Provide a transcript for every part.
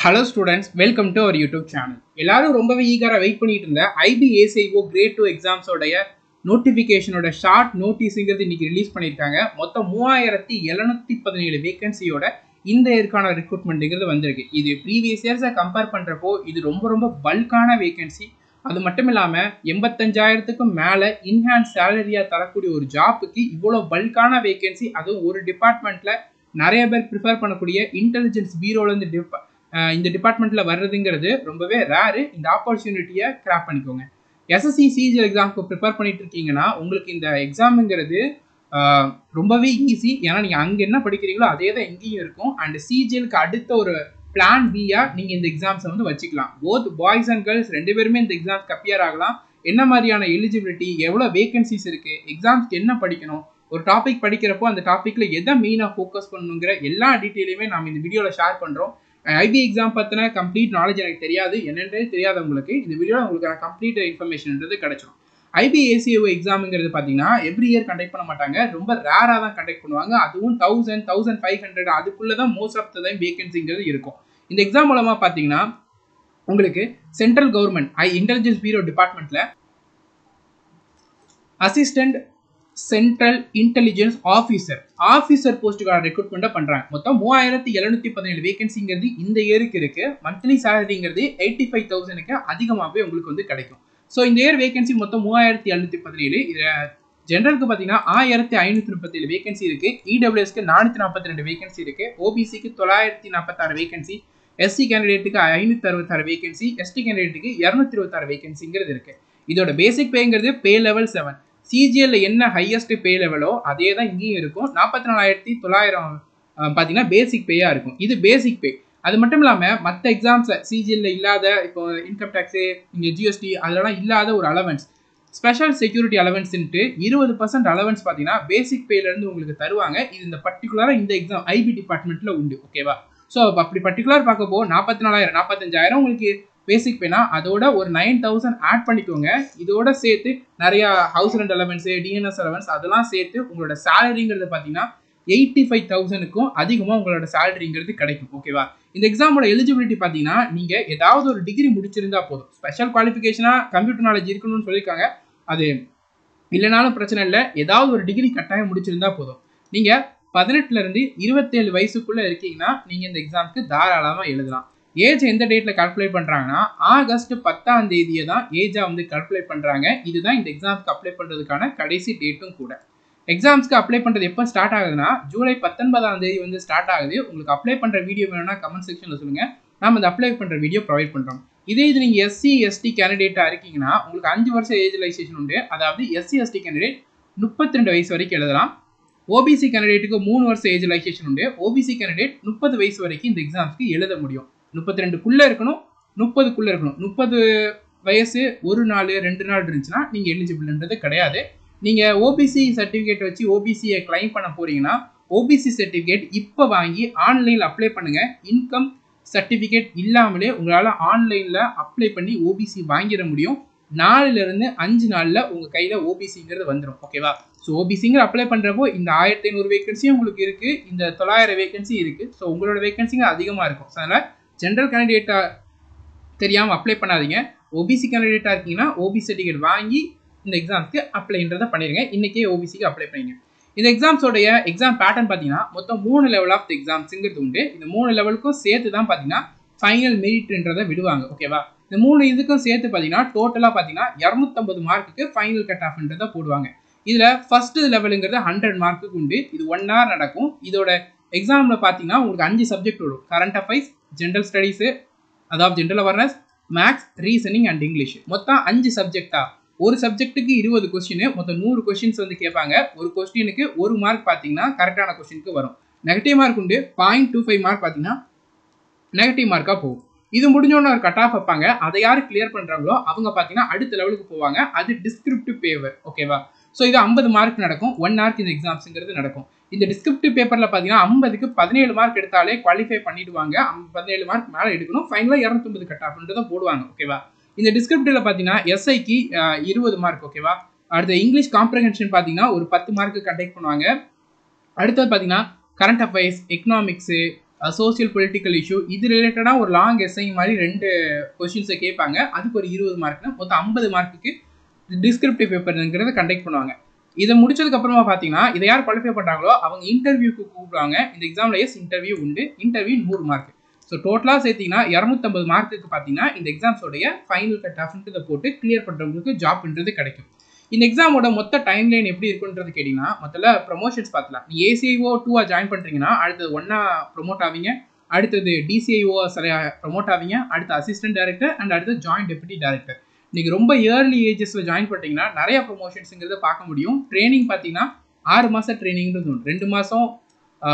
Hello students, welcome to our YouTube channel. எல்லாரும் ரொம்பவே ஈகரா wait பண்ணிட்டு இருந்த IBACIO Grade 2 எக்ஸாம்ஸ் உடைய நோட்டிஃபிகேஷனோட ஷார்ட் நோட்டீஸ்ங்கிறது இன்னைக்கு ரிலீஸ் பண்ணிருக்காங்க. மொத்தம் 3717 வேகன்சியோட இந்த இயர்க்கான ரெக்ரூட்மெண்ட்ங்கிறது வந்திருக்கு. இது ப்ரீவியஸ் இயர்ஸை கம்பேர் பண்றப்போ இது ரொம்ப பல்கான வேகன்சி. அது மட்டும் இல்லாம 85,000க்கும் மேல இன்ஹான்ஸ் சேலரியா தரக்கூடிய ஒரு ஜாப்புக்கு இவ்வளவு பல்கான வேகன்சி, அதுவும் ஒரு டிபார்ட்மெண்ட்ல நிறைய பேர் ப்ரிஃபர் பண்ணக்கூடிய இன்டெலிஜென்ஸ் பீரோல இருந்து இந்த டிபார்ட்மெண்ட்ல வர்றதுங்கிறது ரொம்பவே ரேரு. இந்த ஆப்பர்ச்சுனிட்டியை கிராப் பண்ணிக்கோங்க. எஸ்எஸ்சி சிஜிஎல் எக்ஸாமுக்கு ப்ரிப்பேர் பண்ணிட்டு இருக்கீங்கன்னா உங்களுக்கு இந்த எக்ஸாமுங்கிறது ரொம்பவே ஈஸி. ஏன்னா நீங்க அங்க என்ன படிக்கிறீங்களோ அதே தான் எங்கேயும் இருக்கும். அண்ட் சிஜிஎலுக்கு அடுத்த ஒரு பிளான் பியா நீங்க இந்த எக்ஸாம்ஸை வந்து வச்சுக்கலாம். போத் பாய்ஸ் அண்ட் கேர்ள்ஸ் ரெண்டு பேருமே இந்த எக்ஸாம்ஸ்க்கு அப்பியர் ஆகலாம். என்ன மாதிரியான எலிஜிபிலிட்டி, எவ்வளவு வேகன்சிஸ் இருக்கு, எக்ஸாம்ஸ்க்கு என்ன படிக்கணும், ஒரு டாபிக் படிக்கிறப்போ அந்த டாபிக்ல எதை மெயினா ஃபோக்கஸ் பண்ணணுங்கிற எல்லா டீட்டெயிலுமே நம்ம இந்த வீடியோல ஷேர் பண்றோம். ஐபி எக்ஸாம் பத்தின கம்ப்ளீட் நாலேஜ் எனக்கு தெரியாது, என்னன்றே தெரியாதவங்களுக்கு இந்த வீடியோ உங்களுக்கு கம்ப்ளீட் இன்ஃபர்மேஷன்ன்றது கிடைச்சிடும். IBACIO எக்ஸாம்ங்கிறது பார்த்தீங்கன்னா எவ்ரி இயர் கண்டக்ட் பண்ண மாட்டாங்க, ரொம்ப ரேராக தான் கண்டக்ட் பண்ணுவாங்க. அதுவும் 1000, 1500 அதுக்குள்ளே தான் மோஸ்ட் ஆஃப் த டைம் வேகன்சிங்கிறது இருக்கும். இந்த எக்ஸாம் மூலமாக பார்த்தீங்கன்னா உங்களுக்கு சென்ட்ரல் கவர்மெண்ட் இன்டெலிஜென்ஸ் பீரோ டிபார்ட்மெண்ட்ல அசிஸ்டன்ட் சென்ட்ரல் இன்டெலிஜென்ஸ் ஆஃபீஸர் போஸ்ட்டுக்கான ரெக்ரூட்மெண்ட்டை பண்ணுறாங்க. மொத்தம் 3717 வேகன்சிங்கிறது இந்த இயருக்கு இருக்கு. மந்த்லி சேலரிங்கிறது 85,000க்கு அதிகமாகவே உங்களுக்கு வந்து கிடைக்கும். ஸோ இந்த இயர் வேகன்சி மொத்தம் 3717. இதில் ஜென்ரலுக்கு பார்த்தீங்கன்னா 1537 வேகன்சி இருக்கு. இடபிள்யூஎஸ்க்கு 442 வேகன்சி இருக்கு. ஓபிசிக்கு 946 வேகன்சி, எஸ்சி கேண்டிடேட்டுக்கு 566 வேகன்சி, எஸ்டி கேண்டிடேட்டுக்கு 226 வேகன்சிங்கிறது இருக்கு. இதோட பேசிக் பேங்கிறது பே லெவல் 7. சிஜிஎல்ல என்ன ஹையஸ்ட் பே லெவலோ அதே தான் இங்கேயும் இருக்கும். 44,900 பார்த்தீங்கன்னா பேசிக் பேயா இருக்கும். இது பேசிக் பே. அது மட்டும் இல்லாமல் மற்ற எக்ஸாம்ஸ் சிஜிஎல்ல இல்லாத, இப்போ இன்கம் டேக்ஸு, இங்கே ஜிஎஸ்டி அதெல்லாம் இல்லாத ஒரு அலவன்ஸ், ஸ்பெஷல் செக்யூரிட்டி அலவன்ஸ்ன்ட்டு 20% அலவன்ஸ் பார்த்தீங்கன்னா பேசிக் பேலேருந்து உங்களுக்கு தருவாங்க. இது இந்த பர்டிகுலராக இந்த எக்ஸாம் ஐபி டிபார்ட்மெண்ட்டில் உண்டு. ஓகேவா? ஸோ அப்படி பர்டிகுலர் பார்க்கப்போ 44,000 45,000 உங்களுக்கு பேசிக் பேனா அதோட ஒரு 9,000 ஆட் பண்ணிக்கோங்க. இதோட சேர்த்து நிறைய house rent allowance, DNS allowance அதெல்லாம் சேர்த்து உங்களோட சேலரிங்கிறது பார்த்தீங்கன்னா 85,000க்கும் அதிகமாக உங்களோட சேலரிங்கிறது கிடைக்கும். ஓகேவா? இந்த எக்ஸாமோட எலிஜிபிலிட்டி பார்த்தீங்கன்னா நீங்கள் ஏதாவது ஒரு டிகிரி முடிச்சிருந்தா போதும். ஸ்பெஷல் குவாலிஃபிகேஷனாக கம்ப்யூட்டர் நாலேஜ் இருக்கணும்னு சொல்லியிருக்காங்க. அது இல்லைனாலும் பிரச்சனை இல்லை, ஏதாவது ஒரு டிகிரி கட்டாயம் முடிச்சிருந்தா போதும். நீங்கள் 18லேருந்து 27 வயசுக்குள்ளே இருக்கீங்கன்னா நீங்கள் இந்த எக்ஸாமுக்கு தாராளமாக எழுதலாம். ஏஜ் எந்த டேட்டில் கால்குலேட் பண்ணுறாங்கன்னா ஆகஸ்ட் 10ஆம் தேதியை தான் ஏஜாக வந்து கால்குலேட் பண்ணுறாங்க. இதுதான் இந்த எக்ஸாமுக்கு அப்ளை பண்ணுறதுக்கான கடைசி டேட்டும் கூட. எக்ஸாம்ஸ்க்கு அப்ளை பண்ணுறது எப்போ ஸ்டார்ட் ஆகுதுன்னா ஜூலை 19ஆம் தேதி வந்து ஸ்டார்ட் ஆகுது. உங்களுக்கு அப்ளை பண்ணுற வீடியோ வேணும்னா கமெண்ட் செக்ஷனில் சொல்லுங்கள், நம்ம இந்த அப்ளை பண்ணுற வீடியோ ப்ரொவைட் பண்ணுறோம். இது நீங்கள் எஸ்சி எஸ்டி கேண்டிடேட்டாக இருக்கீங்கன்னா உங்களுக்கு 5 வருஷம் ஏஜ் ரிலாக்சேஷன் உண்டு. அதாவது எஸ்சி எஸ்டி கேண்டிடேட் 32 வயசு வரைக்கும் எழுதலாம். ஓபிசி கேண்டிடேட்டுக்கு 3 வருஷம் ஏஜ் ரிலாக்சேஷன் உண்டு. ஓபிசி கேண்டிடேட் 30 வயசு வரைக்கும் இந்த எக்ஸாம்ஸ்க்கு எழுத முடியும். 32க்குள்ளே இருக்கணும், 30க்குள்ளே இருக்கணும். 30 வயசு 1 நாள் 2 நாள் இருந்துச்சுன்னா நீங்கள் எலிஜிபிள்ன்றது கிடையாது. நீங்கள் ஓபிசி சர்டிஃபிகேட் வச்சு ஓபிசியை கிளைம் பண்ண போறீங்கன்னா ஓபிசி சர்டிஃபிகேட் இப்போ வாங்கி ஆன்லைனில் அப்ளை பண்ணுங்க. இன்கம் சர்டிஃபிகேட் இல்லாமலே உங்களால் ஆன்லைனில் அப்ளை பண்ணி ஓபிசி வாங்கிட முடியும். 4லேருந்து 5 நாளில் உங்கள் கையில் ஓபிசிங்கிறது வந்துடும். ஓகேவா? ஸோ ஓபிசிங்கிற அப்ளை பண்ணுறப்போ இந்த 1500 வேகன்சியும் உங்களுக்கு இருக்குது, இந்த 900 வேகன்சி இருக்குது. ஸோ உங்களோட வேகன்சிங்க அதிகமாக இருக்கும். ஸோ அதனால் ஜென்ரல் கேண்டிடேட்டாக தெரியாமல் அப்ளை பண்ணாதீங்க. ஓபிசி கேண்டிடேட்டாக இருக்கீங்கன்னா ஓபிசி சர்டிஃபிகேட் வாங்கி இந்த எக்ஸாம்ஸ்க்கு அப்ளைன்றதை பண்ணிடுங்க. இன்றைக்கே ஓபிசிக்கு அப்ளை பண்ணிங்க. இந்த எக்ஸாம்ஸோடைய எக்ஸாம் பேட்டர்ன் பார்த்தீங்கன்னா மொத்தம் 3 லெவல் ஆஃப் எக்ஸாம்ஸுங்கிறது உண்டு. இந்த 3 லெவலுக்கும் சேர்த்து தான் பார்த்தீங்கன்னா ஃபைனல் மெரிட்ன்றதை விடுவாங்க. ஓகேவா? இந்த 3 இதுக்கும் சேர்த்து பார்த்தீங்கன்னா டோட்டலாக பார்த்தீங்கன்னா 250 மார்க்குக்கு ஃபைனல் கட் ஆஃப்ன்றதை போடுவாங்க. இதில் ஃபர்ஸ்ட் லெவலுங்கிறது 100 மார்க்குக்கு உண்டு. இது 1 hour நடக்கும். இதோட எக்ஸாமில் பார்த்தீங்கன்னா உங்களுக்கு 5 சப்ஜெக்ட் வரும். கரண்ட் அஃபைர்ஸ், ஜென்ரல் ஸ்டடீஸு, அதாவது general awareness, maths, reasoning and English. மொத்தம் 5 சப்ஜெக்டா. ஒரு சப்ஜெக்ட்டுக்கு 20 கொஸ்டின், மொத்தம் 100 கொஸ்டின்ஸ் வந்து கேட்பாங்க. ஒரு கொஸ்டினுக்கு 1 மார்க் பார்த்தீங்கன்னா கரெக்டான கொஸ்டினுக்கு வரும். நெகட்டிவ் மார்க் உண்டு. 0.25 மார்க் பார்த்தீங்கன்னா நெகட்டிவ் மார்க்காக போகும். இது முடிஞ்சோன்னு ஒரு கட் ஆஃப் வைப்பாங்க. அதை யார் கிளியர் பண்ணுறாங்களோ அவங்க பார்த்தீங்கன்னா அடுத்த லெவலுக்கு போவாங்க. அது டிஸ்கிரிப்டிவ் பேப்பர். ஓகேவா? ஸோ இது 50 மார்க் நடக்கும். 1 hour இந்த எக்ஸாம்ஸுங்கிறது நடக்கும். இந்த டிஸ்கிரிப்டிவ் பேப்பரில் பார்த்தீங்கன்னா 50க்கு 17 மார்க் எடுத்தாலே குவாலிஃபை பண்ணிடுவாங்க. 17 மார்க் மேலே எடுக்கணும். ஃபைனலாக 250 கட் ஆஃப்ன்றதை போடுவாங்க. ஓகேவா? இந்த டிஸ்கிரிப்டிவ்ல பார்த்தீங்கன்னா எஸ்ஐக்கு 20 மார்க். ஓகேவா? அடுத்த இங்கிலீஷ் காம்ப்ரஹென்ஷன் பார்த்தீங்கன்னா ஒரு 10 மார்க்கு கண்டக்ட் பண்ணுவாங்க. அடுத்தது பார்த்தீங்கன்னா current affairs, economics, social political issue இது ரிலேட்டடாக ஒரு லாங் எஸ்ஐ மாதிரி 2 கொஸ்டின்ஸை கேட்பாங்க. அதுக்கு ஒரு 20 மார்க்னு மொத்தம் 50 மார்க்குக்கு டிஸ்கிரிப்டிவ் பேப்பர்ங்கிறத கண்டக்ட் பண்ணுவாங்க. இதை முடிச்சதுக்கு அப்புறமா பார்த்தீங்கன்னா இதை யார் குவாலிஃபை பண்ணுறாங்களோ அவங்க இன்டர்வியூக்கு கூப்பிடுவாங்க. இந்த எக்ஸாமில் இன்டர்வியூ உண்டு. Interview 100 mark. ஸோ டோட்டலாக சேர்த்திங்கன்னா 250 மார்க்குக்கு பார்த்தீங்கன்னா இந்த எக்ஸாம்ஸோடைய ஃபைனல் கட் ஆஃப்ன்றதை போட்டு கிளியர் பண்ணுறவங்களுக்கு ஜாப்ன்றது கிடைக்கும். இந்த எக்ஸாமோட மொத்த டைம் லைன் எப்படி இருக்குன்றது கேட்டிங்கன்னா முதல்ல ப்ரொமோஷன்ஸ் பார்த்துலாம். நீ ACIO 2 ஜாயின் பண்ணுறீங்கன்னா அடுத்தது 1 ப்ரொமோட் ஆவீங்க, அடுத்தது DCIO ப்ரொமோட் ஆவீங்க, அடுத்து அசிஸ்டன்ட் டைரக்டர் அண்ட் அடுத்து ஜாயின்ட் டெப்யூட்டி டைரக்டர். நீங்கள் ரொம்ப ஏர்லி ஏஜஸில் ஜாயின் பண்ணிட்டீங்கன்னா நிறைய ப்ரொமோஷன்ஸுங்கிறத பார்க்க முடியும். ட்ரைனிங் பார்த்தீங்கன்னா 6 மாதம் ட்ரைனிங்கிறது ஒன்று, 2 மாதம்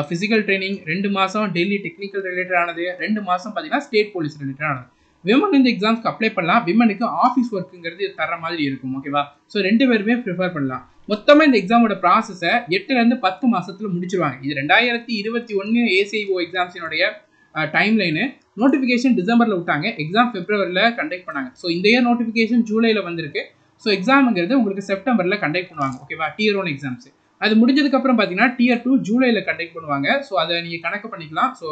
ஃபிசிக்கல் ட்ரைனிங், 2 மாதம் டெய்லி டெக்னிக்கல் ரிலேட்டடானது, 2 மாதம் பார்த்தீங்கன்னா ஸ்டேட் போலீஸ் ரிலேட்டடானது. விமன் இந்த எக்ஸாம்ஸ்க்கு அப்ளை பண்ணலாம். விமனுக்கு ஆஃபீஸ் ஒர்க்குங்கிறது தர மாதிரி இருக்கும். ஓகேவா? ஸோ 2 பேருமே ப்ரிஃபர் பண்ணலாம். மொத்தமாக இந்த எக்ஸாமோட ப்ராசஸை 8லேருந்து 10 மாதத்தில் முடிச்சிருவாங்க. இது 2021 ACIO எக்ஸாம்ஸினுடைய டைம் லைனு. நோட்டிஃபிகேஷன் டிசம்பரில் விட்டாங்க, எக்ஸாம் பிப்ரவரியில் கண்டக்ட் பண்ணாங்க. ஸோ இந்த இயர் நோட்டிஃபிகேஷன் ஜூலையில் வந்திருக்கு. ஸோ எக்ஸாமுங்கிறது உங்களுக்கு செப்டம்பரில் கண்டக்ட் பண்ணுவாங்க. ஓகேவா? Tier 1 எக்ஸாம்ஸ் அது முடிஞ்சதுக்கப்புறம் பார்த்தீங்கன்னா Tier 2 ஜூலையில் கண்டக்ட் பண்ணுவாங்க. ஸோ அதை நீங்கள் கணக்கு பண்ணிக்கலாம். ஸோ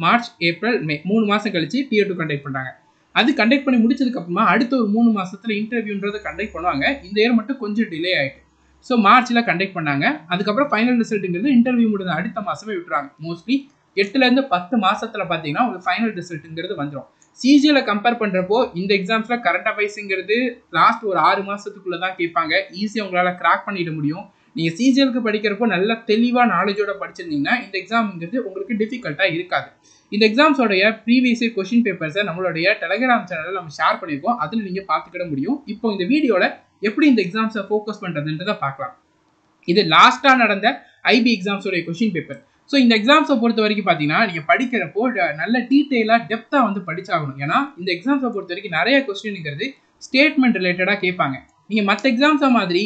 மார்ச், ஏப்ரல், மே 3 மாதம் கழிச்சு Tier 2 கண்டக்ட் பண்ணுறாங்க. அது கண்டக்ட் பண்ணி முடிச்சதுக்கப்புறமா அடுத்த ஒரு 3 மாதத்தில் இன்டர்வியூன்றதை கண்டக்ட் பண்ணுவாங்க. இந்த இயர் மட்டும் கொஞ்சம் டிலே ஆகிட்டு. ஸோ மார்ச்சில் கண்டக்ட் பண்ணாங்க. அதுக்கப்புறம் ஃபைனல் ரிசல்ட்டுங்கிறது இன்டர்வியூ முடிஞ்ச அடுத்த மாதமே விட்டுறாங்க. மோஸ்ட்லி 8லேருந்து 10 மாதத்தில் பார்த்தீங்கன்னா உங்களுக்கு ஃபைனல் ரிசல்ட்டுங்கிறது வந்துடும். CGL கம்பேர் பண்ணுறப்போ இந்த எக்ஸாம்ஸில் கரண்ட் அஃபேர்ஸுங்கிறது லாஸ்ட் ஒரு 6 மாதத்துக்குள்ளே தான் கேட்பாங்க. ஈஸியாக உங்களால் கிராக் பண்ணிட முடியும். நீங்கள் CGLக்கு படிக்கிறப்போ நல்ல தெளிவாக நாலேஜோட படிச்சிருந்தீங்கன்னா இந்த எக்ஸாம்ங்கிறது உங்களுக்கு டிஃபிகல்ட்டாக இருக்காது. இந்த எக்ஸாம்ஸோடைய ப்ரீவியஸ் இயர் கொஸ்டின் பேப்பர்ஸை நம்மளுடைய டெலகிராம் சேனலில் நம்ம ஷேர் பண்ணியிருக்கோம். அதில் நீங்கள் பார்த்துக்கிட முடியும். இப்போ இந்த வீடியோவில் எப்படி இந்த எக்ஸாம்ஸை ஃபோக்கஸ் பண்ணுறதுன்றதை பார்க்கலாம். இது லாஸ்ட்டாக நடந்த IB எக்ஸாம்ஸோடைய கொஸ்டின் பேப்பர். ஸோ இந்த எக்ஸாம்ஸை பொறுத்த வரைக்கும் பார்த்தீங்கன்னா நீங்கள் படிக்கிறப்போ நல்ல டீட்டெயிலாக டெப்த்தாக வந்து படிச்சாகணும். ஏன்னா இந்த எக்ஸாம்ஸை பொறுத்த வரைக்கும் நிறைய கொஸ்டின்ங்கிறது ஸ்டேட்மெண்ட் ரிலேட்டடாக கேட்பாங்க. நீங்கள் மற்ற எக்ஸாம்ஸை மாதிரி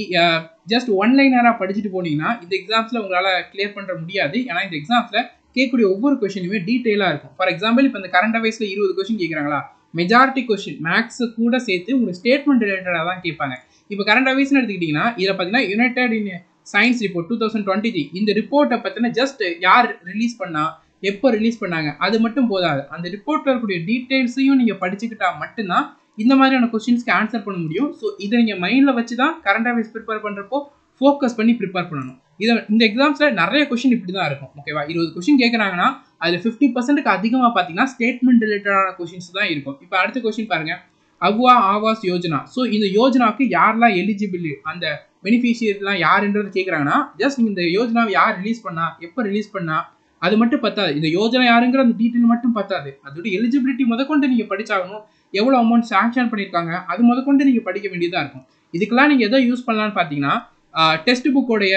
ஜஸ்ட் ஒன்லைனராக படிச்சுட்டு போனீங்கன்னா இந்த எக்ஸாம்ஸில் உங்களால் கிளியர் பண்ணுற முடியாது. ஏன்னா இந்த எக்ஸாம்ஸில் கேட்கக்கூடிய ஒவ்வொரு கொஸ்டினுமே டீட்டெயிலாக இருக்கும். ஃபார் எக்ஸாம்பிள் இப்போ இந்த கரண்ட் அஃபேர்ஸில் 20 கொஸ்டின் கேட்குறாங்களா, மெஜாரிட்டி கொஸ்டின் மேக்ஸை கூட சேர்த்து உங்களுக்கு ஸ்டேட்மெண்ட் ரிலேட்டடாக தான் கேட்பாங்க. இப்போ கரண்ட் அஃபேர்ஸ்னு எடுத்துக்கிட்டிங்கன்னா இதில் பார்த்தீங்கன்னா யுனைடெட் இன் சயின்ஸ் ரிப்போர்ட் 2023 இந்த ரிப்போர்ட்டை பற்றின ஜஸ்ட் யார் ரிலீஸ் பண்ணா, எப்போ ரிலீஸ் பண்ணாங்க அது மட்டும் போதாது. அந்த ரிப்போர்ட்டில் இருக்கக்கூடிய டீட்டெயில்ஸையும் நீங்கள் படிச்சுக்கிட்டா மட்டும்தான் இந்த மாதிரியான கொஸ்டின்ஸ்க்கு ஆன்சர் பண்ண முடியும். ஸோ இதை நீங்கள் மைண்டில் வச்சு தான் கரண்ட் அஃபேர்ஸ் ப்ரிப்பேர் பண்ணுறப்போ ஃபோக்கஸ் பண்ணி ப்ரிப்பேர் பண்ணணும். இந்த எக்ஸாம்ஸில் நிறைய கொஸ்டின் இப்படி தான் இருக்கும். ஓகேவா? 20 கொஸ்டின் கேட்குறாங்கன்னா அதில் 50%க்கு அதிகமாக பார்த்தீங்கன்னா ஸ்டேட்மெண்ட் ரிலேட்டடான கொஸ்டின்ஸ் தான் இருக்கும். இப்போ அடுத்த கொஸ்டின் பாருங்கள், அவ்வா ஆவாஸ் யோஜனா. ஸோ இந்த யோஜனாவுக்கு யாரெல்லாம் எலிஜிபிள், அந்த பெனிஃபிஷியரிலாம் யாருன்றது கேட்குறாங்கன்னா ஜஸ்ட் நீங்கள் இந்த யோஜனாவை யார் ரிலீஸ் பண்ணா, எப்போ ரிலீஸ் பண்ணா அது மட்டும் பத்தாது. இந்த யோஜனா யாருங்கிற அந்த டீட்டெயில் மட்டும் பத்தாது. அதோட எலிஜிபிலிட்டி முதற்கொண்டு நீங்கள் படிச்சாகணும். எவ்வளோ அமௌண்ட் சாங்ஷன் பண்ணியிருக்காங்க அது முதற்கொண்டு நீங்கள் படிக்க வேண்டியதாக இருக்கும். இதுக்கெல்லாம் நீங்கள் எதை யூஸ் பண்ணலான்னு பார்த்தீங்கன்னா டெக்ஸ்ட் புக்கோடைய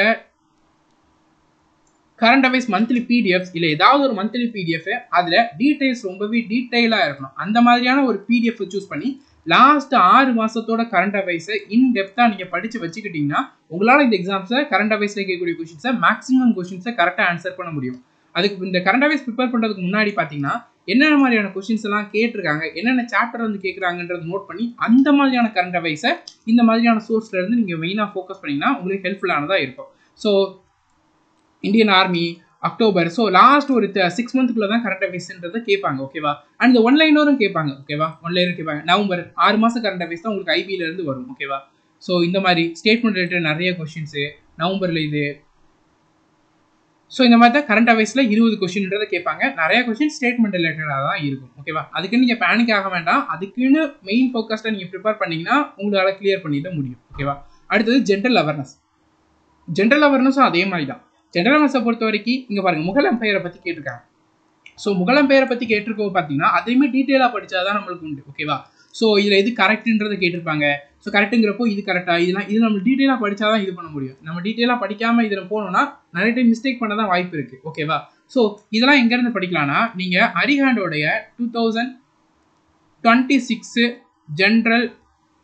கரண்ட் அஃபேர்ஸ் மந்த்லி PDFs இல்லை ஏதாவது ஒரு மந்த்லி PDF அதில் டீட்டெயில்ஸ் ரொம்பவே டீட்டெயிலாக இருக்கணும். அந்த மாதிரியான ஒரு PDF சூஸ் பண்ணி லாஸ்ட் 6 மாதத்தோட கரண்ட் அஃபேர்ஸை இன்டெப்த்தாக நீங்கள் படித்து வச்சுக்கிட்டிங்கன்னா உங்களால் இந்த எக்ஸாம்ஸை கரண்ட் அஃபேர்ஸில் கேட்கக்கூடிய கொஸ்டின்ஸை மேக்ஸிமம் கொஸ்டின்ஸை கரெக்டாக ஆன்சர் பண்ண முடியும். அதுக்கு இந்த கரண்ட் அஃபேர்ஸ் ப்ரிப்பேர் பண்ணுறதுக்கு முன்னாடி பார்த்தீங்கன்னா என்னென்ன மாதிரியான கொஸ்டின்ஸ் எல்லாம் கேட்டிருக்காங்க, என்னென்ன சாப்டர் வந்து கேட்குறாங்கன்றது நோட் பண்ணி அந்த மாதிரியான கரண்ட் அஃபேர்ஸை இந்த மாதிரியான சோர்ஸ்லேருந்து நீங்கள் மெயினாக ஃபோக்கஸ் பண்ணிங்கன்னா உங்களுக்கு ஹெல்ப்ஃபுல்லானதாக இருக்கும். So Indian army October, so last ஒரு 6 மந்த்துக்குள்ளே தான் கரண்ட் அஃபேர்ஸ்ன்றதை கேட்பாங்க. ஓகேவா? அண்ட் இந்த ஒன்லைனரும் கேட்பாங்க. ஓகேவா? ஒன்லைனரும் கேட்பாங்க. நவம்பர் 6 மாதம் கரண்ட் அஃபேர்ஸ் தான் உங்களுக்கு IBலேருந்து வரும். ஓகேவா? ஸோ இந்த மாதிரி ஸ்டேட்மெண்ட் ரிலேட்டட் நிறைய கொஸ்டின்ஸு நவம்பரில் இது. ஸோ இந்த மாதிரி தான் கரண்ட் அஃபேர்ஸில் 20 கொஸ்டின்ன்றதை கேட்பாங்க. நிறைய கொஸ்டின் ஸ்டேட்மெண்ட் ரிலேட்டடாக தான் இருக்கும். ஓகேவா? அதுக்குன்னு நீங்கள் பேனிக் ஆக வேண்டாம். அதுக்குன்னு மெயின் ஃபோக்கஸ்டாக நீங்கள் ப்ரிப்பேர் பண்ணிங்கன்னா உங்களால் கிளியர் பண்ணிட முடியும். ஓகேவா? அடுத்தது ஜென்ரல் அவேர்னஸ். ஜென்ரல் அவேர்னஸும் அதே மாதிரி தான். ஜென்ரல் அவேர்னஸை பொறுத்த வரைக்கும் இங்கே பாருங்கள், முகல் எம்பையரை பற்றி கேட்டிருக்காங்க. ஸோ முகல் எம்பையரை பற்றி கேட்டிருக்கோ பார்த்தீங்கன்னா அதையுமே டீட்டெயிலாக படித்தா தான் நம்மளுக்கு உண்டு. ஓகேவா? ஸோ இதில் எது கரெக்டுன்றதை கேட்டிருப்பாங்க. ஸோ கரெக்டுங்கிறப்போ இது கரெக்டாக இது நம்ம டீட்டெயிலாக படித்தா தான் இது பண்ண முடியும். நம்ம டீட்டெயிலாக படிக்காமல் இதில் போனோம்னா நிறைய டைம் மிஸ்டேக் பண்ண தான் வாய்ப்பு இருக்குது. ஓகேவா? ஸோ இதெல்லாம் எங்கேருந்து படிக்கலாம்னா நீங்கள் அரிஹாண்டோடைய 2026 ஜென்ரல்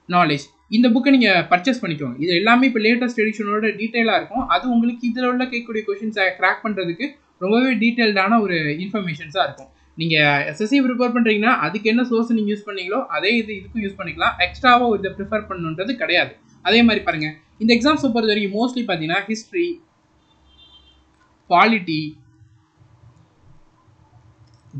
நாலேஜ் இந்த புக்கை நீங்கள் பர்ச்சேஸ் பண்ணிக்கோங்க. இது எல்லாமே இப்போ லேட்டஸ்ட் எடிஷனோட டீட்டெயிலாக இருக்கும். அது உங்களுக்கு இதில் உள்ள கேட்கக்கூடிய கொஷின்ஸை கிராக் பண்ணுறதுக்கு ரொம்பவே டீட்டெயில்டான ஒரு இன்ஃபர்மேஷன்ஸாக இருக்கும். நீங்கள் SSC ப்ரிப்பேர் பண்ணுறீங்கன்னா அதுக்கு என்ன சோர்ஸ் நீங்கள் யூஸ் பண்ணீங்களோ அதே இதுக்கும் யூஸ் பண்ணிக்கலாம். எக்ஸ்ட்ராவாக ஒரு இதை ப்ரிஃபர் பண்ணணுன்றது கிடையாது. அதே மாதிரி பாருங்கள், இந்த எக்ஸாம்ஸை பொறுத்த வரைக்கும் மோஸ்ட்லி பார்த்தீங்கன்னா ஹிஸ்ட்ரி, பாலிட்டி,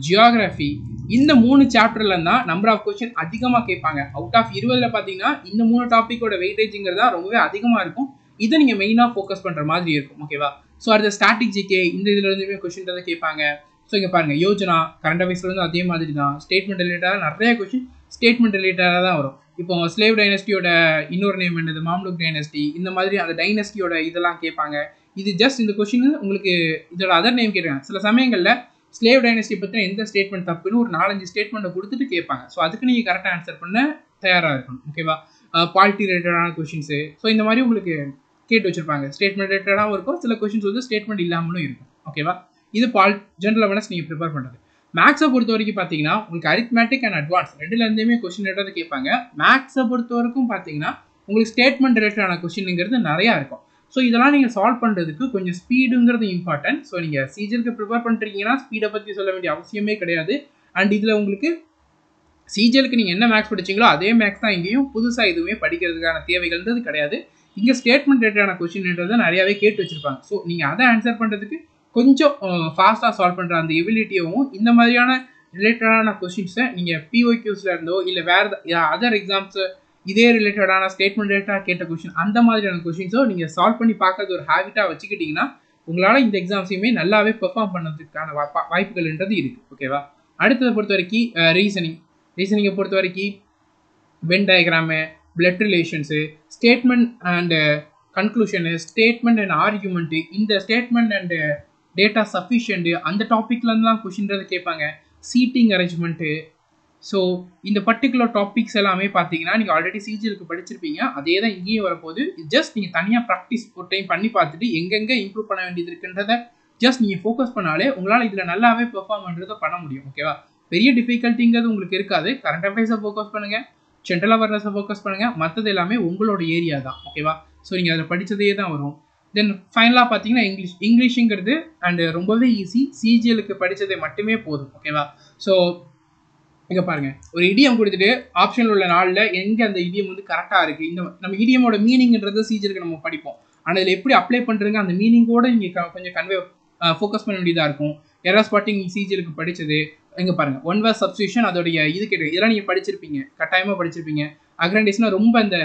ஜியோகிராஃபி, இந்த 3 சாப்டர்ல தான் நம்பர் ஆஃப் கொஸ்டின் அதிகமாக கேட்பாங்க. அவுட் ஆஃப் 20ல் பார்த்தீங்கன்னா இந்த 3 டாப்பிக்கோட வெயிட்டேஜுங்கிறது தான் ரொம்பவே அதிகமாக இருக்கும். இதை நீங்கள் மெயினாக ஃபோக்கஸ் பண்ணுற மாதிரி இருக்கும். ஓகேவா? ஸோ அடுத்த ஸ்டாட்டிக் ஜிகே, இந்த இதில் இருந்துமே கொஸ்டின் தான் கேட்பாங்க. ஸோ இங்கே பாருங்கள், யோஜனா கரண்ட் அஃபேர்ஸ்ல வந்து அதே மாதிரி தான். ஸ்டேட்மெண்ட் ரிலேட்டடாக நிறைய கொஸ்டின் ஸ்டேட்மெண்ட் ரிலேட்டடாக தான் வரும். இப்போ ஸ்லேவ் டைனஸ்டியோட இன்னொரு நேம் என்னது, மாம்லுக் டைனஸ்டி, இந்த மாதிரி அந்த டைனஸ்டியோட இதெல்லாம் கேட்பாங்க. இது ஜஸ்ட் இந்த கொஸ்டின் உங்களுக்கு இதோட அதர் நேம் கேட்குறாங்க. சில சமயங்களில் ஸ்லேவ் டைனஸ்டி பற்றின எந்த ஸ்டேட்மெண்ட் தப்புன்னு ஒரு 4-5 ஸ்டேட்மெண்ட்டை கொடுத்துட்டு கேட்பாங்க. ஸோ அதுக்கு நீங்கள் கரெக்டாக ஆன்சர் பண்ண தயாராக இருக்கணும். ஓகேவா? பாலிட்டி ரிலேட்டடான கொஸ்டின்ஸு, ஸோ இந்த மாதிரி உங்களுக்கு கேட்டு வச்சிருப்பாங்க. ஸ்டேட்மெண்ட் ரிலேட்டடாகவும் இருக்கும், சில கொஸ்டின்ஸ் வந்து ஸ்டேட்மெண்ட் இல்லாமலும் இருக்கும். ஓகேவா? இது ஜென்ரல் அவேர்னஸ் நீங்கள் ப்ரிப்பேர் பண்ணுறது. மேக்ஸை பொறுத்த வரைக்கும் பார்த்தீங்கன்னா உங்களுக்கு அரித்மேட்டிக் அண்ட் அட்வான்ஸ் ரெண்டுலேருந்துமே கொஸ்டின் ரிலேட்டடாக கேட்பாங்க. மேக்ஸை பொறுத்த வரைக்கும் பார்த்தீங்கன்னா உங்களுக்கு ஸ்டேட்மெண்ட் ரிலேட்டடான கொஸ்டின்ங்கிறது நிறையா இருக்கும். ஸோ இதெல்லாம் நீங்கள் சால்வ் பண்ணுறதுக்கு கொஞ்சம் ஸ்பீடுங்கிறது இம்பார்ட்டன்ட். ஸோ நீங்கள் சிஜிஎலுக்கு ப்ரிப்பேர் பண்ணுறீங்கன்னா ஸ்பீடை பற்றி சொல்ல வேண்டிய அவசியமே கிடையாது. அண்ட் இதில் உங்களுக்கு சிஜிஎலுக்கு நீங்கள் என்ன மேக்ஸ் படிச்சிங்களோ அதே மேக்ஸ் தான் இங்கேயும், புதுசாக எதுவுமே படிக்கிறதுக்கான தேவைகள்ன்றது கிடையாது. இங்கே ஸ்டேட்மெண்ட் ரிலேட்டடான கொஸ்டின்ன்றதை நிறையாவே கேட்டு வச்சுருப்பாங்க. ஸோ நீங்கள் அதை ஆன்சர் பண்ணுறதுக்கு கொஞ்சம் ஃபாஸ்ட்டாக சால்வ் பண்ணுற அந்த எபிலிட்டியும், இந்த மாதிரியான ரிலேட்டடான கொஸ்டின்ஸை நீங்கள் பிஓக்யூஸில் இருந்தோ இல்லை வேறு அதர் எக்ஸாம்ஸு இதே ரிலேட்டடான ஸ்டேட்மெண்ட் ரிலேட்டடாக கேட்ட கொஸ்டின், அந்த மாதிரியான கொஸ்டின்ஸோ நீங்கள் சால்வ் பண்ணி பார்க்கறது ஒரு ஹேபிட்டாக வச்சுக்கிட்டிங்கன்னா உங்களால் இந்த எக்ஸாம்ஸையுமே நல்லாவே பெர்ஃபார்ம் பண்ணுறதுக்கான வாய்ப்புகள்ன்றது இருக்குது. ஓகேவா? அடுத்ததை பொறுத்த வரைக்கும் ரீசனிங்கை பொறுத்த வரைக்கும் Venn diagram, blood relations, statement and conclusion, statement and argument, இந்த ஸ்டேட்மெண்ட் அண்டு டேட்டா சஃபிஷியன்ட்டு, அந்த டாப்பிக்லேருந்துலாம் கொஷின்றது கேட்பாங்க. Seating arrangement. ஸோ இந்த பர்டிகுலர் டாபிக்ஸ் எல்லாமே பார்த்தீங்கன்னா நீங்கள் ஆல்ரெடி சிஜிஎலுக்கு படிச்சிருப்பீங்க, அதே தான் இங்கேயும் வரப்போகுது. ஜஸ்ட் நீங்கள் தனியாக ப்ராக்டிஸ் ஒரு டைம் பண்ணி பார்த்துட்டு எங்கெங்கே இம்ப்ரூவ் பண்ண வேண்டியது இருக்குன்றதை ஜஸ்ட் நீங்கள் ஃபோக்கஸ் பண்ணாலே உங்களால் இதில் நல்லாவே பெர்ஃபார்ம் பண்ணுறதை பண்ண முடியும். ஓகேவா? பெரிய டிஃபிகல்ட்டிங்கிறது உங்களுக்கு இருக்காது. கரண்ட் அஃபேர்ஸை ஃபோக்கஸ் பண்ணுங்கள், ஜென்ரல் அவேர்னஸை ஃபோக்கஸ் பண்ணுங்கள், மற்றது எல்லாமே உங்களோட ஏரியா தான். ஓகேவா? ஸோ நீங்கள் அதில் படித்ததே தான் வரும். தென் ஃபைனலாக பார்த்தீங்கன்னா இங்கிலீஷுங்கிறது அண்டு ரொம்பவே ஈஸி. சிஜிஎலுக்கு படித்ததை மட்டுமே போதும். ஓகேவா? ஸோ இங்கே பாருங்கள், ஒரு இடியம் கொடுத்துட்டு ஆப்ஷனில் உள்ள நாளில் எங்கே அந்த இடியம் வந்து கரெக்டாக இருக்குது, இந்த நம்ம இடியமோட மீனிங்கிறது சிஜிஎலுக்கு நம்ம படிப்போம். ஆனால் இதில் எப்படி அப்ளை பண்ணுறதுங்க அந்த மீனிங்கோடு நீங்கள் கொஞ்சம் ஃபோக்கஸ் பண்ண வேண்டியதாக இருக்கும். எரர் ஸ்பாட்டிங் சிஜிஎலுக்கு படித்தது இங்கே பாருங்கள், ஒன் வேர்ட் சப்ஸ்டியூஷன், அதோடைய இது கேட்டு இதெல்லாம் நீங்கள் படிச்சிருப்பீங்க, கட்டாயமாக படிச்சிருப்பீங்க. அக்ரண்டைஸ்னா ரொம்ப அந்த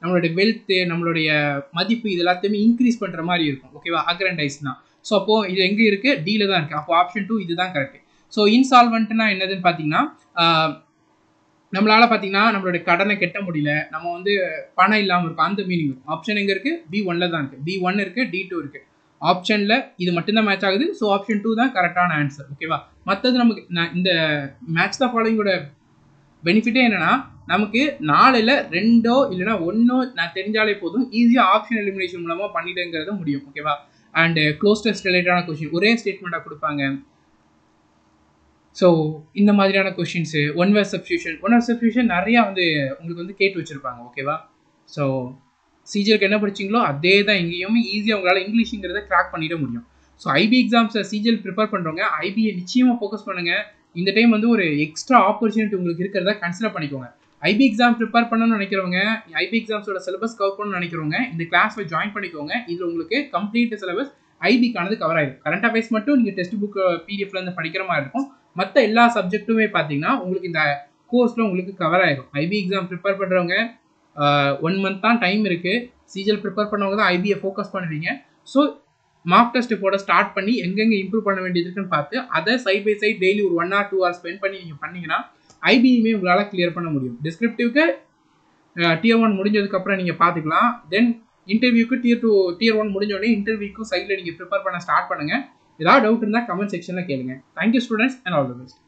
நம்மளுடைய வெல்த்து, நம்மளுடைய மதிப்பு, இது எல்லாத்தையுமே இன்க்ரீஸ் பண்ணுற மாதிரி இருக்கும். ஓகேவா? அக்ரண்டைஸ்னா. ஸோ அப்போது இது எங்கே இருக்குது, டியில் தான் இருக்குது. அப்போ ஆப்ஷன் 2 இது தான் கரெக்ட். ஸோ இன்சால்வெண்ட்னா என்னதுன்னு பார்த்தீங்கன்னா நம்மளால் பார்த்தீங்கன்னா நம்மளுடைய கடனை கட்ட முடியல, நம்ம வந்து பணம் இல்லாமல் இருக்கும், அந்த மீனிங் இருக்கும். ஆப்ஷன் எங்கே இருக்குது, B1 தான் இருக்குது. B1 இருக்குது, D2 இருக்குது. ஆப்ஷனில் இது மட்டும்தான் மேட்ச் ஆகுது. ஸோ ஆப்ஷன் 2 தான் கரெக்டான ஆன்சர். ஓகேவா? மற்றது நமக்கு இந்த மேட்ச் த ஃபாலோயிங்கோட பெனிஃபிட்டே என்னென்னா நமக்கு 4ல் 2 இல்லைனா 1 நான் தெரிஞ்சாலே போதும், ஈஸியாக ஆப்ஷன் எலிமினேஷன் மூலமாக பண்ணிடுங்கிறது முடியும். ஓகேவா? அண்டு க்ளோஸ் டெஸ்ட் ரிலேட்டடான கொஸ்டின் ஒரே ஸ்டேட்மெண்ட்டாக கொடுப்பாங்க. ஸோ இந்த மாதிரியான கொஷின்ஸு, ஒன் வேர்ட் சப்ஸ்டியூஷன் நிறையா வந்து உங்களுக்கு வந்து கேட்டு வச்சுருப்பாங்க. ஓகேவா? ஸோ சிஜிஎலுக்கு என்ன படிச்சிங்களோ அதே தான் இங்கேயுமே ஈஸியாக உங்களால் இங்கிலீஷுங்கிறத கிராக் பண்ணிட முடியும். ஸோ ஐபி எக்ஸாம்ஸை சிஜிஎல் ப்ரிப்பேர் பண்ணுறவங்க ஐபியை நிச்சயமாக ஃபோக்கஸ் பண்ணுங்கள். இந்த டைம் வந்து ஒரு எக்ஸ்ட்ரா ஆப்பர்ச்சுனிட்டி உங்களுக்கு இருக்கிறத கன்சிடர் பண்ணிக்கோங்க. ஐபி எக்ஸாம் ப்ரிப்பேர் பண்ணணும்னு நினைக்கிறவங்க, ஐபி எக்ஸாம்ஸோட சிலபஸ் கவர் பண்ணணும்னு நினைக்கிறவங்க இந்த கிளாஸில் ஜாயின் பண்ணிக்கோங்க. இதில் உங்களுக்கு கம்ப்ளீட் சிலபஸ் ஐபிக்கானது கவர் ஆகிடும். கரண்ட் அஃபேர்ஸ் மட்டும் நீங்கள் டெக்ஸ்ட் புக் பிடிஎஃப்லேருந்து படிக்கிற மாதிரி இருக்கும். மற்ற எல்லா சப்ஜெக்ட்டுமே பார்த்தீங்கன்னா உங்களுக்கு இந்த கோர்ஸில் உங்களுக்கு கவர் ஆகிடும். ஐபி எக்ஸாம் ப்ரிப்பேர் பண்ணுறவங்க 1 மந்த் தான் டைம் இருக்குது. சிஜிஎல் ப்ரிப்பேர் பண்ணவங்க தான் ஐபியை ஃபோக்கஸ் பண்ணுவீங்க. ஸோ மார்க் டெஸ்ட் போட ஸ்டார்ட் பண்ணி எங்கெங்கே இம்ப்ரூவ் பண்ண வேண்டியது இருக்குன்னு பார்த்து அதை சைட் பை சைட் டெய்லி ஒரு 1 or 2 hours ஸ்பெண்ட் பண்ணி நீங்கள் பண்ணிங்கன்னா ஐபியுமே உங்களால் கிளியர் பண்ண முடியும். டிஸ்கிரிப்டிவ்க்கு Tier 1 முடிஞ்சதுக்கப்புறம் நீங்கள் பார்த்துக்கலாம். தென் இன்டர்வியூக்கு Tier 1 முடிஞ்சோடனே இன்டர்வியூக்கும் சைடில் நீங்கள் ப்ரிப்பேர் பண்ண ஸ்டார்ட் பண்ணுங்கள். ஏதாவது டவுட் இருந்தால் கமெண்ட் செக்ஷனில் கேளுங்க. Thank you students and all the best.